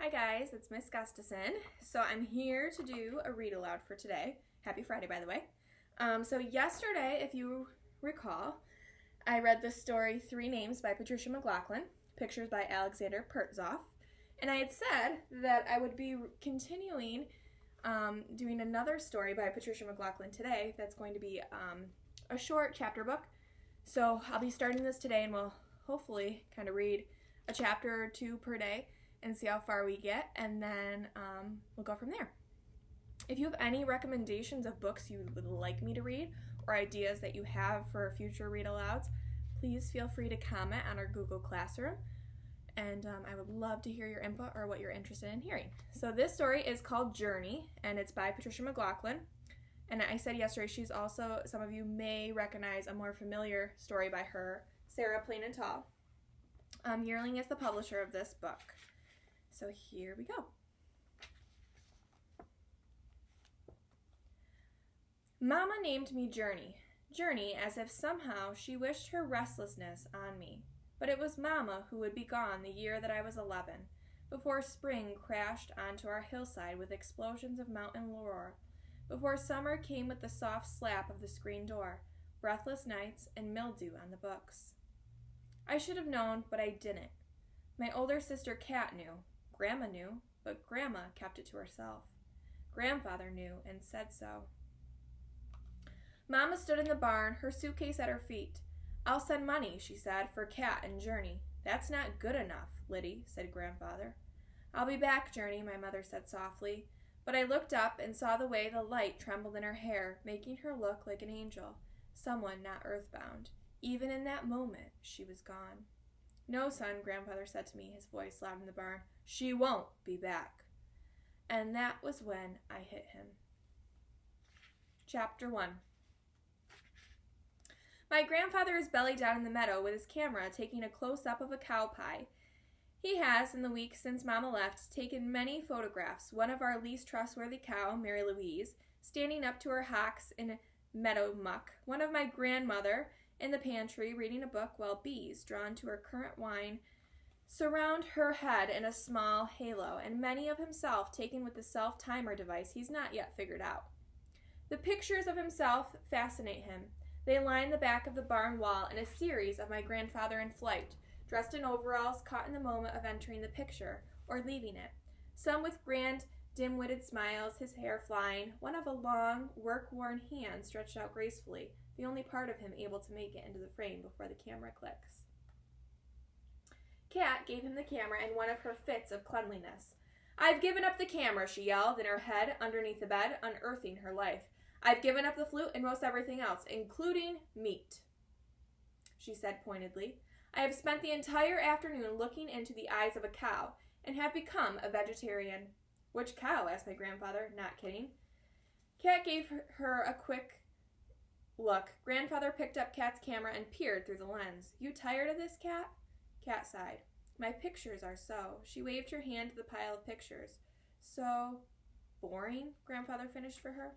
Hi guys, it's Miss Gustafson. So I'm here to do a read aloud for today. Happy Friday, by the way. So yesterday, if you recall, I read the story Three Names by Patricia MacLachlan, pictures by Alexander Pertzoff, and I had said that I would be continuing doing another story by Patricia MacLachlan today that's going to be a short chapter book. So I'll be starting this today, and we'll hopefully kind of read a chapter or two per day and see how far we get, and then we'll go from there. If you have any recommendations of books you would like me to read or ideas that you have for future read-alouds, please feel free to comment on our Google Classroom, and I would love to hear your input or what you're interested in hearing. So this story is called Journey, and it's by Patricia MacLachlan. And I said yesterday, she's also, some of you may recognize a more familiar story by her, Sarah Plain and Tall. Yearling is the publisher of this book. So here we go. Mama named me Journey. Journey as if somehow she wished her restlessness on me. But it was Mama who would be gone the year that I was 11, before spring crashed onto our hillside with explosions of mountain roar, before summer came with the soft slap of the screen door, breathless nights, and mildew on the books. I should have known, but I didn't. My older sister Kat knew. Grandma knew, but Grandma kept it to herself. Grandfather knew and said so. Mama stood in the barn, her suitcase at her feet. I'll send money, she said, for Kat and Journey. That's not good enough, Liddy, said Grandfather. I'll be back, Journey, my mother said softly. But I looked up and saw the way the light trembled in her hair, making her look like an angel, someone not earthbound. Even in that moment, she was gone. No, son, Grandfather said to me, his voice loud in the barn. She won't be back. And that was when I hit him. Chapter 1. My grandfather is belly down in the meadow with his camera taking a close-up of a cow pie. He has, in the week since Mama left, taken many photographs, one of our least trustworthy cow, Mary Louise, standing up to her hocks in meadow muck, one of my grandmother in the pantry reading a book while bees, drawn to her currant wine, surround her head in a small halo, and many of himself taken with the self-timer device he's not yet figured out. The pictures of himself fascinate him. They line the back of the barn wall in a series of my grandfather in flight, dressed in overalls, caught in the moment of entering the picture or leaving it. Some with grand, dim-witted smiles, his hair flying, one of a long, work-worn hand stretched out gracefully, the only part of him able to make it into the frame before the camera clicks. Kat gave him the camera in one of her fits of cleanliness. I've given up the camera, she yelled, in her head underneath the bed, unearthing her life. I've given up the flute and most everything else, including meat, she said pointedly. I have spent the entire afternoon looking into the eyes of a cow and have become a vegetarian. Which cow? Asked my grandfather, not kidding. Kat gave her a quick look. Grandfather picked up Kat's camera and peered through the lens. You tired of this, Kat? Kat sighed. My pictures are so. She waved her hand to the pile of pictures. So boring, Grandfather finished for her.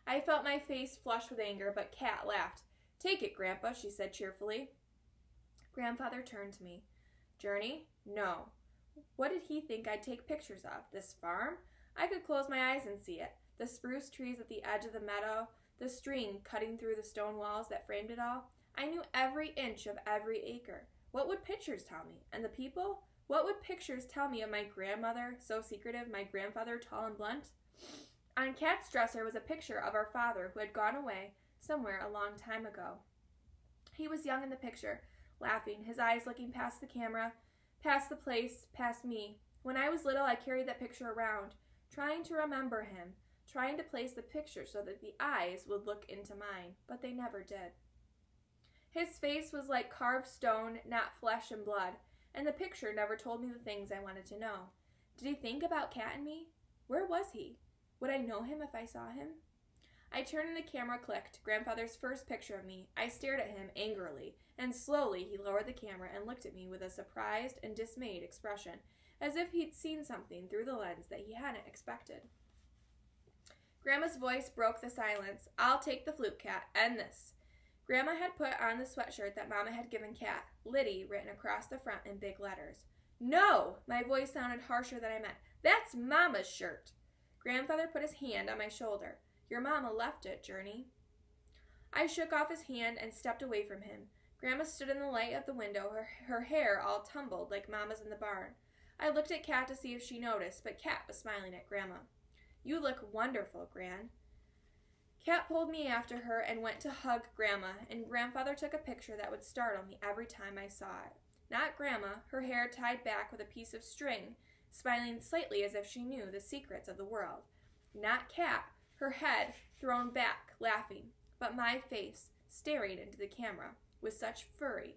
I felt my face flush with anger, but Kat laughed. Take it, Grandpa, she said cheerfully. Grandfather turned to me. Journey? No. What did he think I'd take pictures of? This farm? I could close my eyes and see it. The spruce trees at the edge of the meadow, the stream cutting through the stone walls that framed it all. I knew every inch of every acre. What would pictures tell me? And the people? What would pictures tell me of my grandmother, so secretive, my grandfather, tall and blunt? On Kat's dresser was a picture of our father who had gone away somewhere a long time ago. He was young in the picture, laughing, his eyes looking past the camera, past the place, past me. When I was little, I carried that picture around, trying to remember him, trying to place the picture so that the eyes would look into mine, but they never did. His face was like carved stone, not flesh and blood, and the picture never told me the things I wanted to know. Did he think about Kat and me? Where was he? Would I know him if I saw him? I turned and the camera clicked, Grandfather's first picture of me. I stared at him angrily, and slowly he lowered the camera and looked at me with a surprised and dismayed expression, as if he'd seen something through the lens that he hadn't expected. Grandma's voice broke the silence. I'll take the flute, Kat, and this. Grandma had put on the sweatshirt that Mama had given Kat, Liddy written across the front in big letters. No! My voice sounded harsher than I meant. That's Mama's shirt. Grandfather put his hand on my shoulder. Your mama left it, Journey. I shook off his hand and stepped away from him. Grandma stood in the light of the window, her hair all tumbled like Mama's in the barn. I looked at Kat to see if she noticed, but Kat was smiling at Grandma. You look wonderful, Gran. Kat pulled me after her and went to hug Grandma, and Grandfather took a picture that would startle me every time I saw it. Not Grandma, her hair tied back with a piece of string, smiling slightly as if she knew the secrets of the world. Not Kat, her head thrown back, laughing, but my face, staring into the camera, with such fury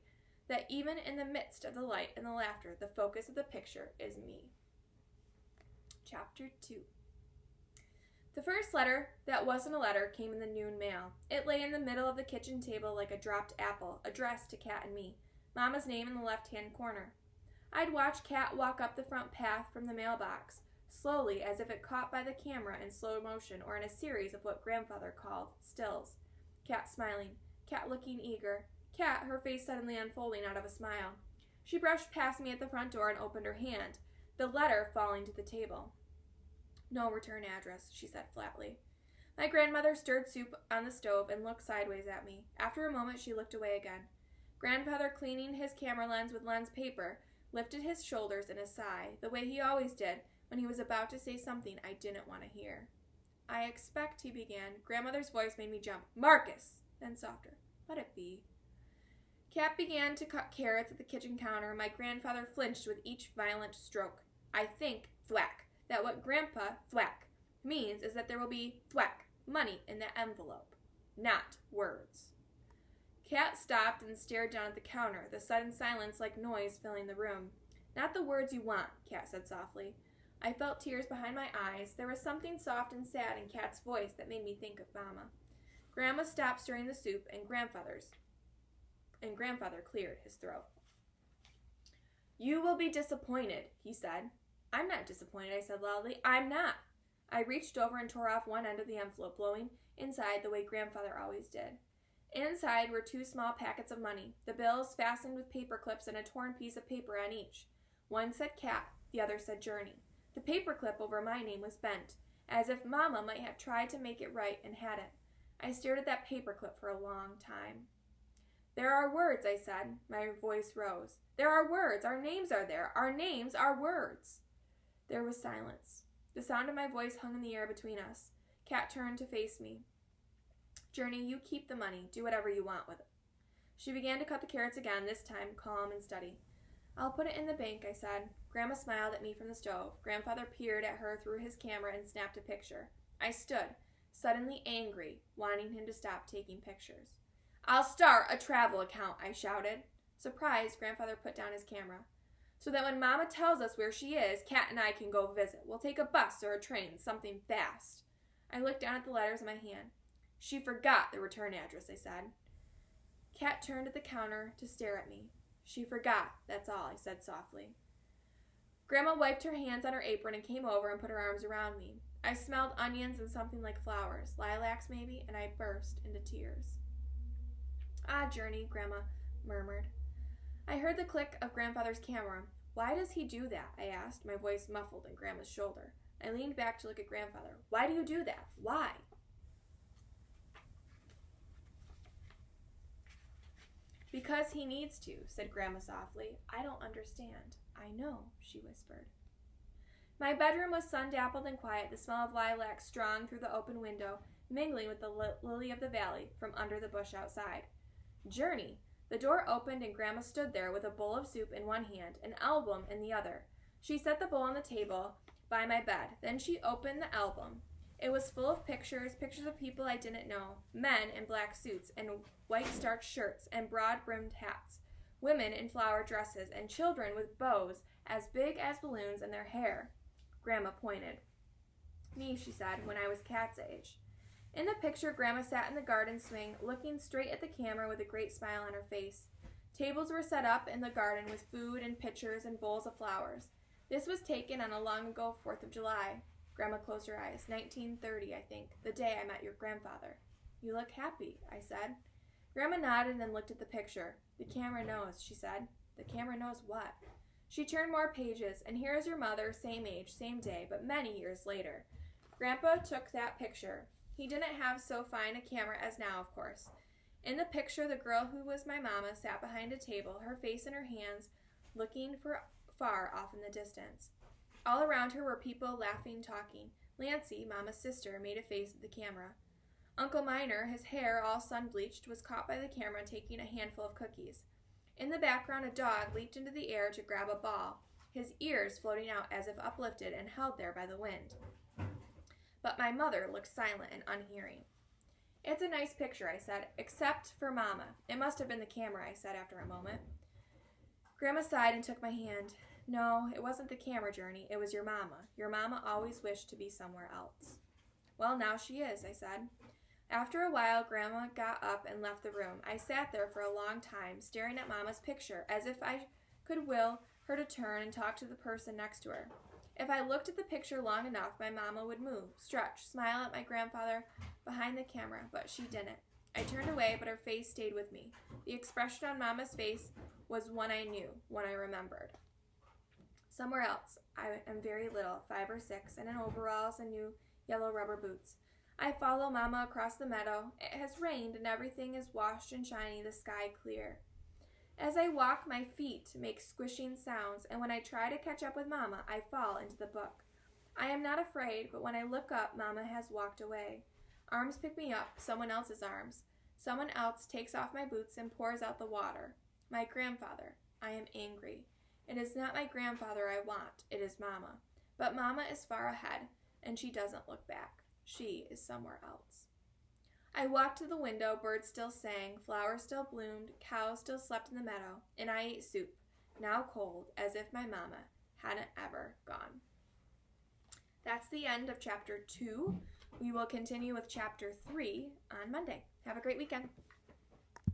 that even in the midst of the light and the laughter, the focus of the picture is me. Chapter 2. The first letter that wasn't a letter came in the noon mail. It lay in the middle of the kitchen table like a dropped apple, addressed to Kat and me. Mama's name in the left-hand corner. I'd watch Kat walk up the front path from the mailbox, slowly as if it caught by the camera in slow motion or in a series of what Grandfather called stills. Kat smiling, Kat looking eager, Kat, her face suddenly unfolding out of a smile. She brushed past me at the front door and opened her hand, the letter falling to the table. No return address, she said flatly. My grandmother stirred soup on the stove and looked sideways at me. After a moment, she looked away again. Grandfather, cleaning his camera lens with lens paper, lifted his shoulders in a sigh, the way he always did when he was about to say something I didn't want to hear. I expect, he began. Grandmother's voice made me jump. Marcus! Then softer. Let it be. Kat began to cut carrots at the kitchen counter. My grandfather flinched with each violent stroke. I think, thwack, that what Grandpa, thwack, means is that there will be, thwack, money in the envelope, not words. Kat stopped and stared down at the counter, the sudden silence like noise filling the room. Not the words you want, Kat said softly. I felt tears behind my eyes. There was something soft and sad in Kat's voice that made me think of Mama. Grandma stopped stirring the soup, and Grandfather cleared his throat. You will be disappointed, he said. I'm not disappointed, I said loudly. I'm not. I reached over and tore off one end of the envelope, blowing inside the way Grandfather always did. Inside were 2 small packets of money, the bills fastened with paper clips and a torn piece of paper on each. One said Kat, the other said Journey. The paper clip over my name was bent, as if Mama might have tried to make it right and hadn't. I stared at that paper clip for a long time. There are words, I said. My voice rose. There are words. Our names are there. Our names are words. There was silence. The sound of my voice hung in the air between us. Kat turned to face me. Journey, you keep the money. Do whatever you want with it. She began to cut the carrots again, this time calm and steady. I'll put it in the bank, I said. Grandma smiled at me from the stove. Grandfather peered at her through his camera and snapped a picture. I stood, suddenly angry, wanting him to stop taking pictures. I'll start a travel account, I shouted. Surprised, Grandfather put down his camera. So that when Mama tells us where she is, Kat and I can go visit. We'll take a bus or a train, something fast. I looked down at the letters in my hand. She forgot the return address, I said. Kat turned at the counter to stare at me. She forgot, that's all, I said softly. Grandma wiped her hands on her apron and came over and put her arms around me. I smelled onions and something like flowers, lilacs maybe, and I burst into tears. Ah, Journey, Grandma murmured. I heard the click of Grandfather's camera. Why does he do that? I asked, my voice muffled in Grandma's shoulder. I leaned back to look at Grandfather. Why do you do that? Why? Because he needs to, said Grandma softly. I don't understand. I know, she whispered. My bedroom was sun-dappled and quiet, the smell of lilac strong through the open window, mingling with the lily of the valley from under the bush outside. Journey! The door opened and Grandma stood there with a bowl of soup in one hand, an album in the other. She set the bowl on the table by my bed. Then she opened the album. It was full of pictures of people I didn't know, men in black suits and white starched shirts and broad-brimmed hats, women in flower dresses, and children with bows as big as balloons in their hair. Grandma pointed. Me, she said, when I was Kat's age. In the picture, Grandma sat in the garden swing, looking straight at the camera with a great smile on her face. Tables were set up in the garden with food and pitchers and bowls of flowers. This was taken on a long-ago 4th of July. Grandma closed her eyes. 1930, I think, the day I met your grandfather. You look happy, I said. Grandma nodded and then looked at the picture. The camera knows, she said. The camera knows what? She turned more pages, and here is your mother, same age, same day, but many years later. Grandpa took that picture. He didn't have so fine a camera as now, of course. In the picture, the girl who was my mama sat behind a table, her face in her hands, looking far off in the distance. All around her were people laughing, talking. Lancy, Mama's sister, made a face at the camera. Uncle Minor, his hair all sun-bleached, was caught by the camera taking a handful of cookies. In the background, a dog leaped into the air to grab a ball, his ears floating out as if uplifted and held there by the wind. But my mother looked silent and unhearing. It's a nice picture, I said, except for Mama. It must have been the camera, I said after a moment. Grandma sighed and took my hand. No, it wasn't the camera, Journey. It was your mama. Your mama always wished to be somewhere else. Well, now she is, I said. After a while, Grandma got up and left the room. I sat there for a long time, staring at Mama's picture, as if I could will her to turn and talk to the person next to her. If I looked at the picture long enough, my mama would move, stretch, smile at my grandfather behind the camera, but she didn't. I turned away, but her face stayed with me. The expression on Mama's face was one I knew, one I remembered. Somewhere else, I am very little, 5 or 6, and in overalls and new yellow rubber boots. I follow Mama across the meadow. It has rained, and everything is washed and shiny, the sky clear. As I walk, my feet make squishing sounds, and when I try to catch up with Mama, I fall into the book. I am not afraid, but when I look up, Mama has walked away. Arms pick me up, someone else's arms. Someone else takes off my boots and pours out the water. My grandfather. I am angry. It is not my grandfather I want, it is Mama. But Mama is far ahead, and she doesn't look back. She is somewhere else. I walked to the window, birds still sang, flowers still bloomed, cows still slept in the meadow, and I ate soup, now cold, as if my mama hadn't ever gone. That's the end of chapter 2. We will continue with chapter 3 on Monday. Have a great weekend.